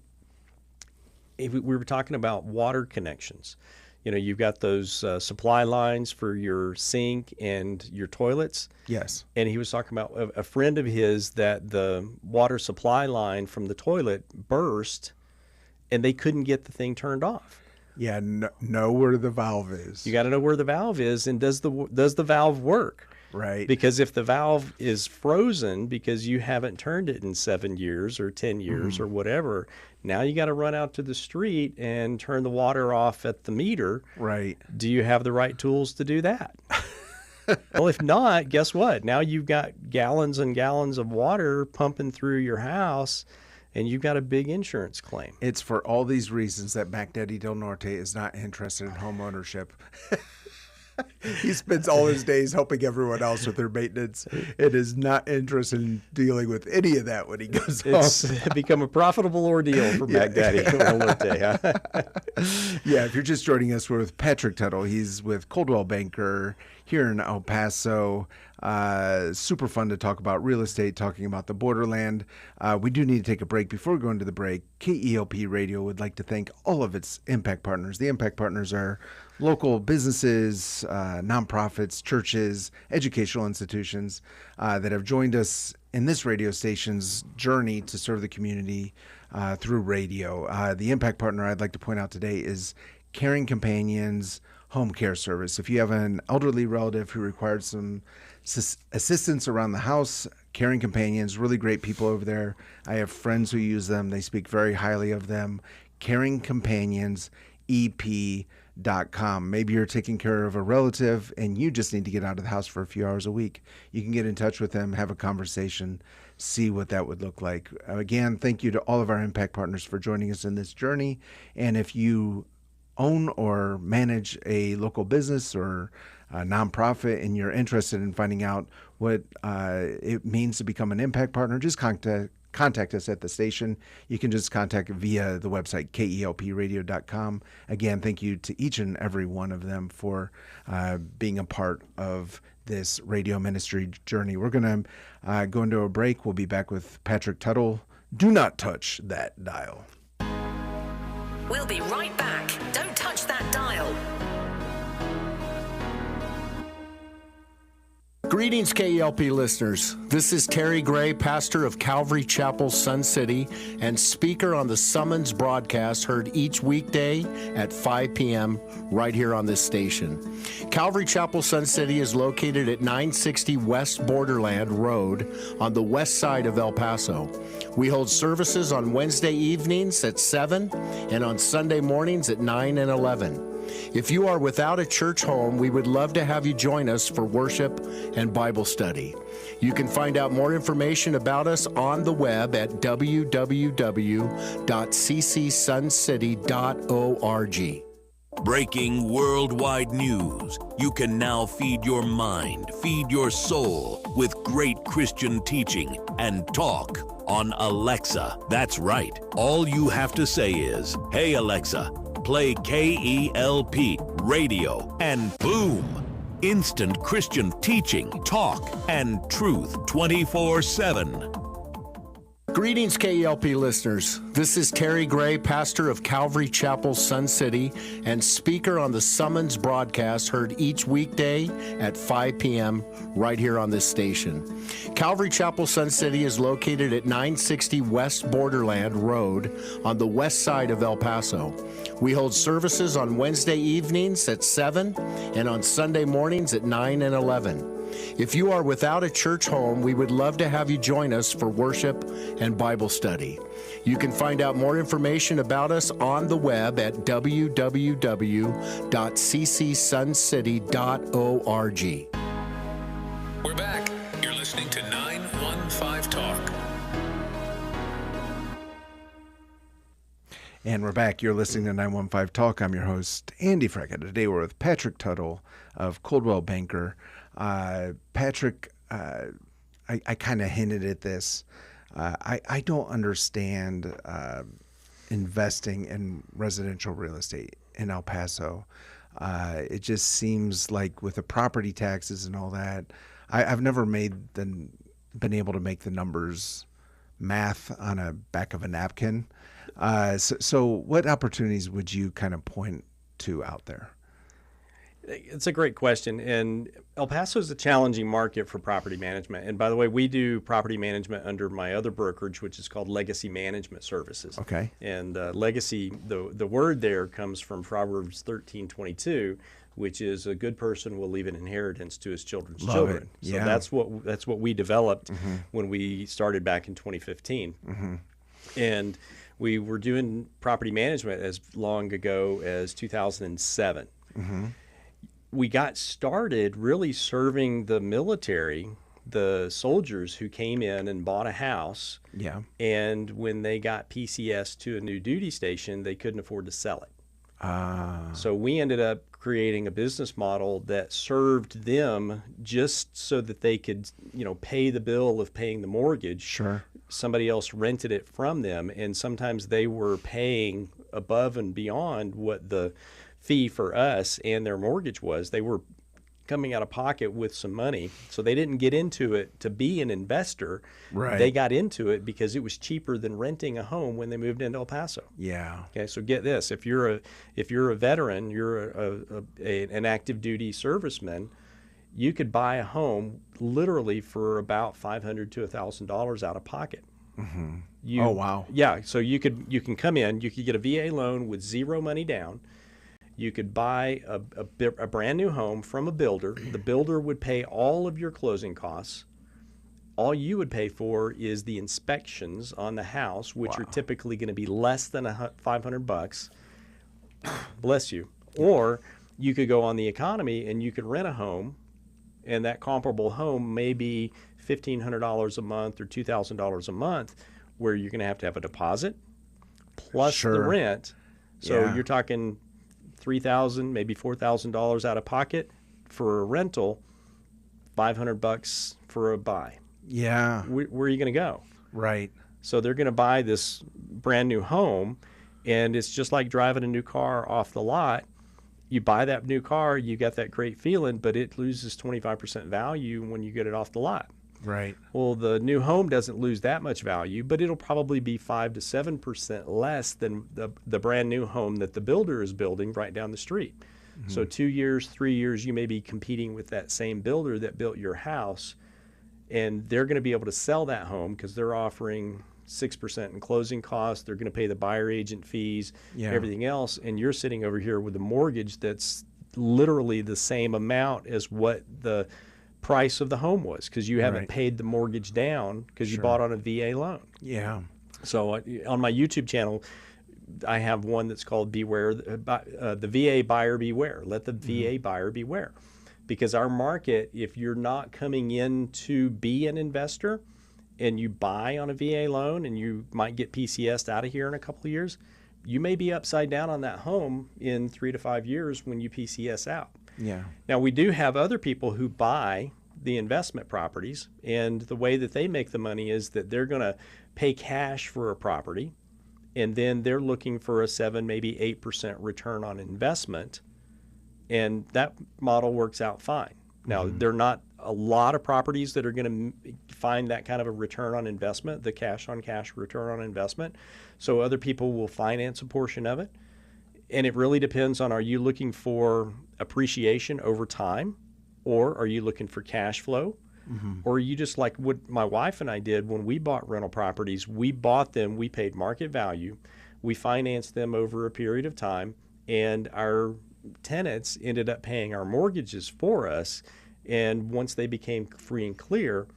we were talking about water connections. You've got those supply lines for your sink and your toilets. Yes. And he was talking about a friend of his that the water supply line from the toilet burst, and they couldn't get the thing turned off. Yeah, know where the valve is. You got to know where the valve is, and does the valve work? Right. Because if the valve is frozen because you haven't turned it in 7 years or 10 years or whatever, now you got to run out to the street and turn the water off at the meter. Right. Do you have the right tools to do that? Well, if not, guess what? Now you've got gallons and gallons of water pumping through your house, and you've got a big insurance claim. It's for all these reasons that Mac Daddy Del Norte is not interested in home ownership. He spends all his days helping everyone else with their maintenance and is not interested in dealing with any of that when he goes home. It's become a profitable ordeal for Mac Daddy Del Norte. Yeah, if you're just joining us, we're with Patrick Tuttle. He's with Coldwell Banker here in El Paso. Super fun to talk about real estate, talking about the borderland. We do need to take a break. Before we go into the break, KELP Radio would like to thank all of its impact partners. The impact partners are local businesses, nonprofits, churches, educational institutions that have joined us in this radio station's journey to serve the community through radio. The impact partner I'd like to point out today is Caring Companions Home Care Service. If you have an elderly relative who requires some assistance around the house, Caring Companions, really great people over there. I have friends who use them. They speak very highly of them. CaringCompanionsEP.com. Maybe you're taking care of a relative and you just need to get out of the house for a few hours a week. You can get in touch with them, have a conversation, see what that would look like. Again, thank you to all of our impact partners for joining us in this journey. And if you own or manage a local business or a nonprofit and you're interested in finding out what it means to become an impact partner, just contact us at the station. You can just contact via the website, kelpradio.com. Again, thank you to each and every one of them for being a part of this radio ministry journey. We're going to go into a break. We'll be back with Patrick Tuttle. Do not touch that dial. We'll be right back. Don't touch that dial. Greetings, KELP listeners. This is Terry Gray, pastor of Calvary Chapel, Sun City, and speaker on the Summons broadcast heard each weekday at 5 p.m. right here on this station. Calvary Chapel, Sun City is located at 960 West Borderland Road on the west side of El Paso. We hold services on Wednesday evenings at 7 and on Sunday mornings at 9 and 11. If you are without a church home, we would love to have you join us for worship and Bible study. You can find out more information about us on the web at www.ccsuncity.org. Breaking worldwide news. You can now feed your mind, feed your soul with great Christian teaching and talk on Alexa. That's right. All you have to say is, "Hey Alexa, play KELP Radio," and boom! Instant Christian teaching, talk, and truth 24/7. Greetings, KELP listeners. This is Terry Gray, pastor of Calvary Chapel, Sun City, and speaker on the Summons broadcast heard each weekday at 5 p.m. right here on this station. Calvary Chapel, Sun City is located at 960 West Borderland Road on the west side of El Paso. We hold services on Wednesday evenings at 7 and on Sunday mornings at 9 and 11. If you are without a church home, we would love to have you join us for worship and Bible study. You can find out more information about us on the web at www.ccsuncity.org. We're back. You're listening to 915 Talk. And we're back. You're listening to 915 Talk. I'm your host, Andy Freckett. Today we're with Patrick Tuttle of Coldwell Banker. Patrick, I kind of hinted at this. I don't understand investing in residential real estate in El Paso. It just seems like with the property taxes and all that, I've never been able to make the numbers math on a back of a napkin. So what opportunities would you kind of point to out there? It's a great question. And El Paso is a challenging market for property management. And by the way, we do property management under my other brokerage, which is called Legacy Management Services. Okay. And legacy, the word there comes from Proverbs 13:22, which is a good person will leave an inheritance to his children's Love children. it. So Yeah. that's what we developed when we started back in 2015. And we were doing property management as long ago as 2007. We got started really serving the military, the soldiers who came in and bought a house. Yeah. And when they got PCS to a new duty station, they couldn't afford to sell it. So we ended up creating a business model that served them just so that they could, pay the bill of paying the mortgage. Sure. Somebody else rented it from them, and sometimes they were paying above and beyond what the fee for us and their mortgage was. They were coming out of pocket with some money. So they didn't get into it to be an investor. Right. They got into it because it was cheaper than renting a home when they moved into El Paso. Yeah. Okay, so get this. If you're a veteran, you're an active duty serviceman, you could buy a home literally for about $500 to $1,000 out of pocket. Oh, wow. Yeah, so you can come in, you could get a VA loan with zero money down. You could buy a brand new home from a builder. The builder would pay all of your closing costs. All you would pay for is the inspections on the house, which are typically going to be less than $500. Bless you. Or you could go on the economy and you could rent a home, and that comparable home may be $1,500 a month or $2,000 a month, where you're going to have a deposit plus the Sure. rent. So Yeah. you're talking $3,000, maybe $4,000 out of pocket for a rental, $500 for a buy. Yeah. Where are you going to go? Right. So they're going to buy this brand new home, and it's just like driving a new car off the lot. You buy that new car, you get that great feeling, but it loses 25% value when you get it off the lot. Right. Well, the new home doesn't lose that much value, but it'll probably be 5 to 7% less than the brand new home that the builder is building right down the street. So 2 years, 3 years, you may be competing with that same builder that built your house, and they're going to be able to sell that home because they're offering 6% in closing costs. They're going to pay the buyer agent fees, everything else, and you're sitting over here with a mortgage that's literally the same amount as what the price of the home was, because you haven't paid the mortgage down because you bought on a VA loan. Yeah. So on my YouTube channel, I have one that's called Beware, the VA Buyer Beware. Let the VA buyer beware. Because our market, if you're not coming in to be an investor and you buy on a VA loan and you might get PCS'd out of here in a couple of years, you may be upside down on that home in 3 to 5 years when you PCS out. Yeah. Now, we do have other people who buy the investment properties, and the way that they make the money is that they're going to pay cash for a property, and then they're looking for a 7, maybe 8% return on investment, and that model works out fine. Now, there are not a lot of properties that are going to find that kind of a return on investment, the cash-on-cash return on investment, so other people will finance a portion of it. And it really depends on, are you looking for appreciation over time, or are you looking for cash flow? Or are you just like what my wife and I did when we bought rental properties? We bought them, we paid market value, we financed them over a period of time, and our tenants ended up paying our mortgages for us. And once they became free and clear,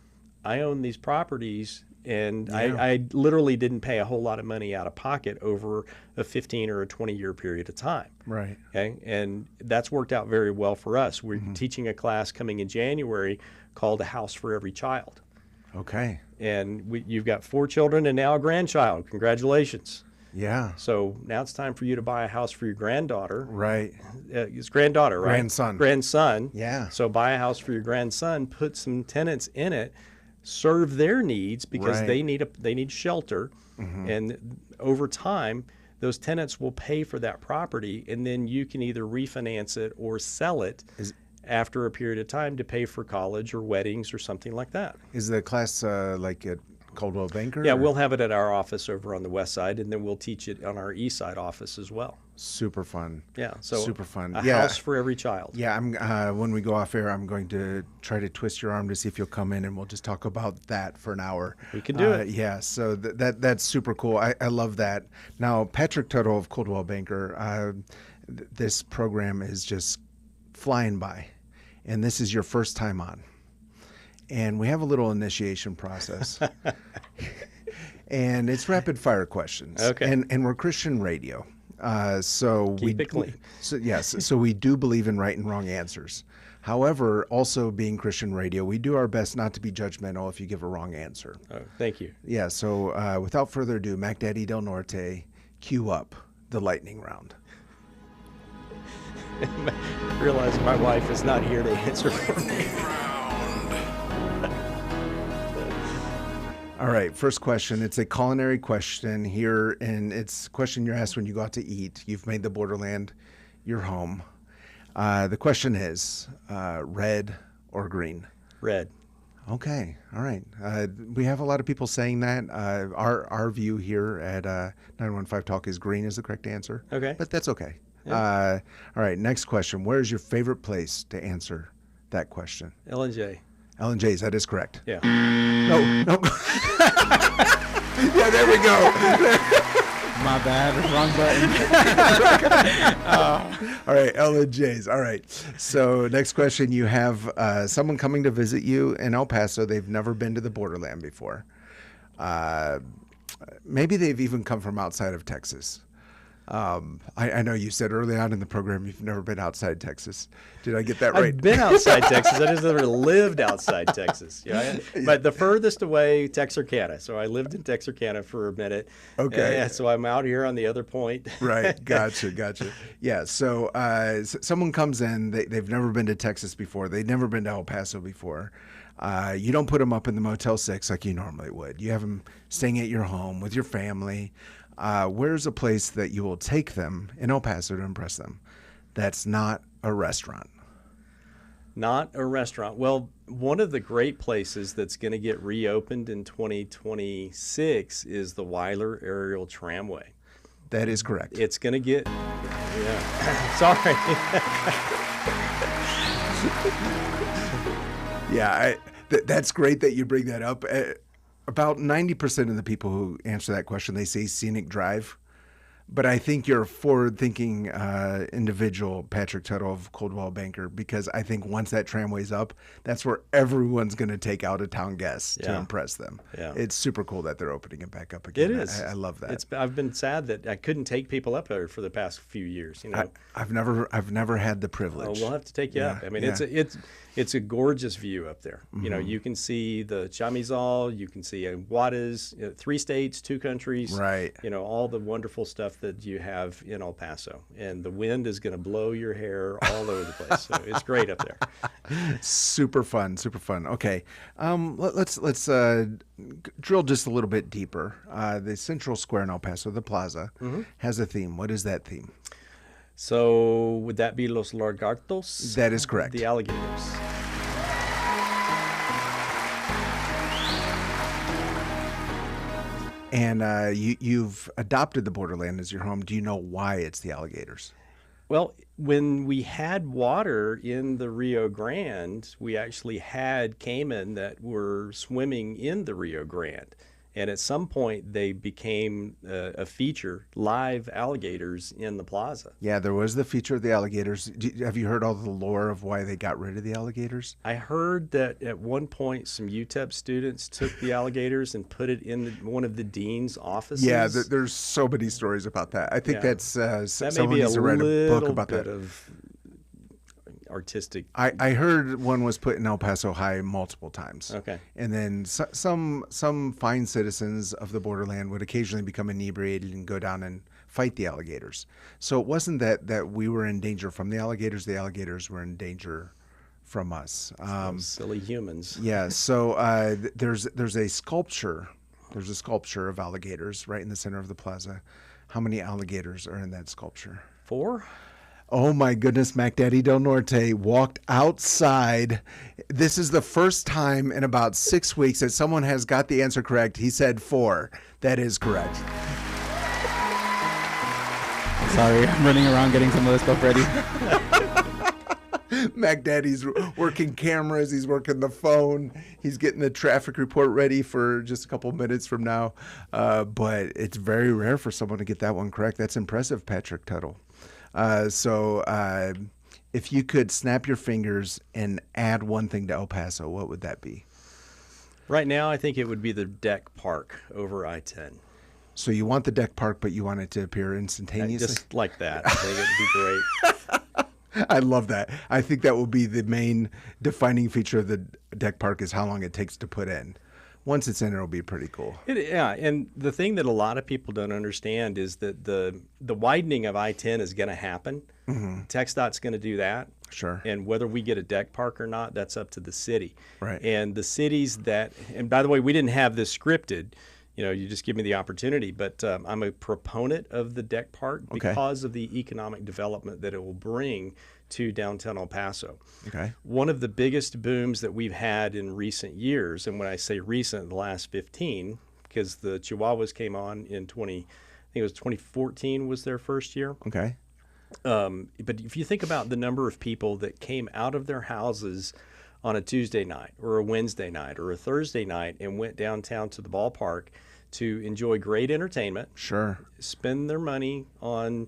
I own these properties, and I literally didn't pay a whole lot of money out of pocket over a 15 or a 20-year period of time. Right. Okay, and that's worked out very well for us. We're teaching a class coming in January called A House for Every Child. Okay. And you've got 4 children and now a grandchild. Congratulations. Yeah. So now it's time for you to buy a house for your granddaughter. Right. It's granddaughter, right? Grandson. Grandson. Yeah. So buy a house for your grandson, put some tenants in it, serve their needs because Right. they need shelter. And over time, those tenants will pay for that property, and then you can either refinance it or sell it after a period of time to pay for college or weddings or something like that. Is the class like at Coldwell Banker? Yeah, or- we'll have it at our office over on the west side, and then we'll teach it on our east side office as well. Super fun. Yeah, so super fun. A Yeah. house for every child. Yeah, I'm. When we go off air, I'm going to try to twist your arm to see if you'll come in, and we'll just talk about that for an hour. We can do it. Yeah, so that's super cool. I love that. Now, Patrick Tuttle of Coldwell Banker, this program is just flying by, and this is your first time on, and we have a little initiation process. And it's rapid fire questions. Okay. And we're Christian radio. So Keep it clean. So yes, so we do believe in right and wrong answers. However, also being Christian radio, we do our best not to be judgmental if you give a wrong answer. Oh, thank you. Yeah, so without further ado, Mac Daddy Del Norte, cue up the lightning round. Realize my wife is not here to answer for me. All right, first question. It's a culinary question here, and it's a question you're asked when you go out to eat. You've made the borderland your home. The question is red or green? Red. Okay, all right. We have a lot of people saying that. Our view here at 915 Talk is green is the correct answer. Okay. But that's okay. Yeah. All right, next question. Where is your favorite place to answer that question? L&J. L&J's, that is correct. Yeah. No. Yeah, there we go. My bad, wrong button. All right, L&J's. All right. So next question, you have someone coming to visit you in El Paso. They've never been to the borderland before. Maybe they've even come from outside of Texas. I know you said early on in the program you've never been outside Texas. Did I get that right? I've been outside Texas. I just never lived outside Texas. Yeah, but the furthest away, Texarkana. So I lived in Texarkana for a minute. Okay. And so I'm out here on the other point. Right. Gotcha. Yeah. So someone comes in, they've never been to Texas before. They've never been to El Paso before. You don't put them up in the Motel 6 like you normally would. You have them staying at your home with your family. Where's a place that you will take them in El Paso to impress them that's not a restaurant? Not a restaurant. Well, one of the great places that's going to get reopened in 2026 is the Weiler Aerial Tramway. That is correct. It's going to get, yeah, sorry. Yeah, that's great that you bring that up. About 90% of the people who answer that question, they say scenic drive. But I think you're a forward-thinking individual, Patrick Tuttle of Coldwell Banker, because I think once that tramway's up, that's where everyone's going to take out-of-town guests to impress them. Yeah. It's super cool that they're opening it back up again. It is. I love that. I've been sad that I couldn't take people up there for the past few years. You know, I've never had the privilege. Oh, we'll have to take you up. I mean, it's a gorgeous view up there. Mm-hmm. You know, you can see the Chamizal, you can see Juarez, 3 states, 2 countries. Right. You know, all the wonderful stuff that you have in El Paso, and the wind is going to blow your hair all over the place. So it's great up there. Super fun. Okay, let's drill just a little bit deeper. The Central Square in El Paso, the plaza, has a theme. What is that theme? So would that be Los Lagartos? That is correct. The alligators. And you've adopted the borderland as your home. Do you know why it's the alligators? Well, when we had water in the Rio Grande, we actually had caiman that were swimming in the Rio Grande. And at some point, they became a feature, live alligators in the plaza. Yeah, there was the feature of the alligators. Have you heard all the lore of why they got rid of the alligators? I heard that at one point, some UTEP students took the alligators and put it in one of the dean's offices. Yeah, there's so many stories about that. I think that's that someone needs to write a book about that. artistic. I heard one was put in El Paso High multiple times. Okay. And then some fine citizens of the borderland would occasionally become inebriated and go down and fight the alligators. So it wasn't that we were in danger from the alligators were in danger from us. Those silly humans. Yeah, so there's a sculpture. There's a sculpture of alligators right in the center of the plaza. How many alligators are in that sculpture? 4? Oh my goodness, Mac Daddy Del Norte walked outside. This is the first time in about 6 weeks that someone has got the answer correct. He said 4. That is correct. Sorry, I'm running around getting some of this stuff ready. Mac Daddy's working cameras. He's working the phone. He's getting the traffic report ready for just a couple minutes from now. But it's very rare for someone to get that one correct. That's impressive, Patrick Tuttle. So if you could snap your fingers and add one thing to El Paso, what would that be? Right now, I think it would be the deck park over I-10. So you want the deck park, but you want it to appear instantaneously? Just like that. I think it would be great. I love that. I think that will be the main defining feature of the deck park is how long it takes to put in. Once it's in, it'll be pretty cool. Yeah, and the thing that a lot of people don't understand is that the widening of I-10 is going to happen. Mm-hmm. TxDOT's going to do that. Sure. And whether we get a deck park or not, that's up to the city. Right. And the cities that, and by the way, we didn't have this scripted. You just give me the opportunity, but I'm a proponent of the deck park because of the economic development that it will bring to downtown El Paso. Okay. One of the biggest booms that we've had in recent years, and when I say recent, the last 15, because the Chihuahuas came on in 2014 was their first year. Okay. But if you think about the number of people that came out of their houses on a Tuesday night or a Wednesday night or a Thursday night and went downtown to the ballpark to enjoy great entertainment. Sure. Spend their money on,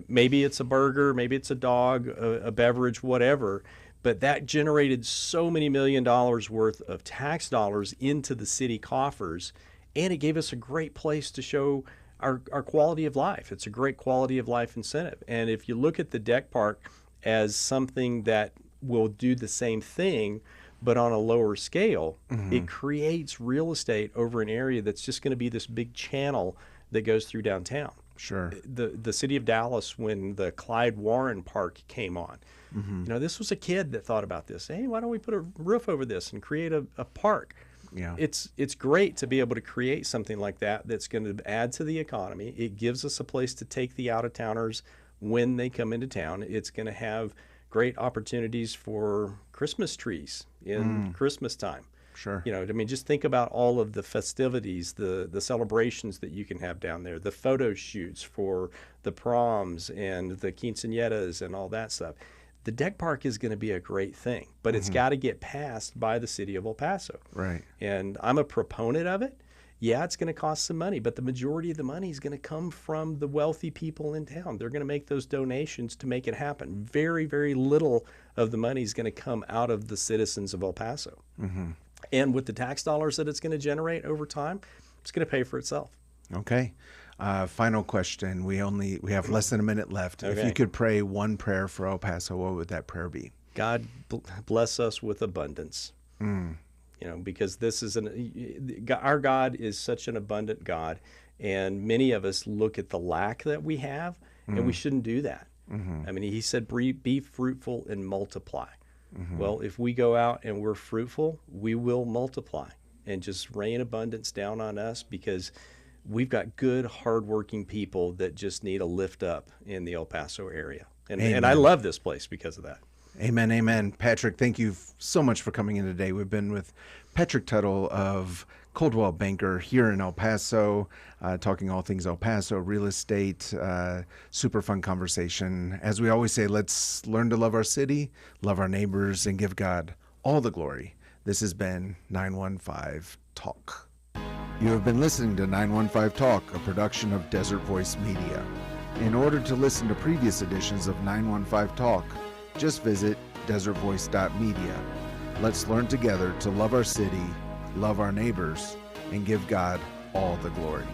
maybe it's a burger, maybe it's a dog, a beverage, whatever. But that generated so many $1 million worth of tax dollars into the city coffers, and it gave us a great place to show our quality of life. It's a great quality of life incentive. And if you look at the deck park as something that will do the same thing, but on a lower scale, it creates real estate over an area that's just going to be this big channel that goes through downtown. Sure. The city of Dallas, when the Clyde Warren Park came on, this was a kid that thought about this. Hey, why don't we put a roof over this and create a park? Yeah. It's great to be able to create something like that that's going to add to the economy. It gives us a place to take the out-of-towners when they come into town. It's going to have great opportunities for Christmas trees in Christmas time. Sure. Just think about all of the festivities, the celebrations that you can have down there, the photo shoots for the proms and the quinceañeras and all that stuff. The deck park is going to be a great thing, but it's got to get passed by the city of El Paso. Right. And I'm a proponent of it. Yeah, it's going to cost some money, but the majority of the money is going to come from the wealthy people in town. They're going to make those donations to make it happen. Very, very little of the money is going to come out of the citizens of El Paso. And with the tax dollars that it's going to generate over time, it's going to pay for itself. Okay. Final question. We have less than a minute left. Okay. If you could pray one prayer for El Paso, what would that prayer be? God bless us with abundance. Because this is our God is such an abundant God, and many of us look at the lack that we have, and we shouldn't do that. He said, be fruitful and multiply. Well, if we go out and we're fruitful, we will multiply and just rain abundance down on us, because we've got good, hardworking people that just need a lift up in the El Paso area. And I love this place because of that. Amen, amen. Patrick, thank you so much for coming in today. We've been with Patrick Tuttle of Coldwell Banker here in El Paso, talking all things El Paso, real estate, super fun conversation. As we always say, let's learn to love our city, love our neighbors, and give God all the glory. This has been 915 Talk. You have been listening to 915 Talk, a production of Desert Voice Media. In order to listen to previous editions of 915 Talk, just visit desertvoice.media. Let's learn together to love our city, love our neighbors, and give God all the glory.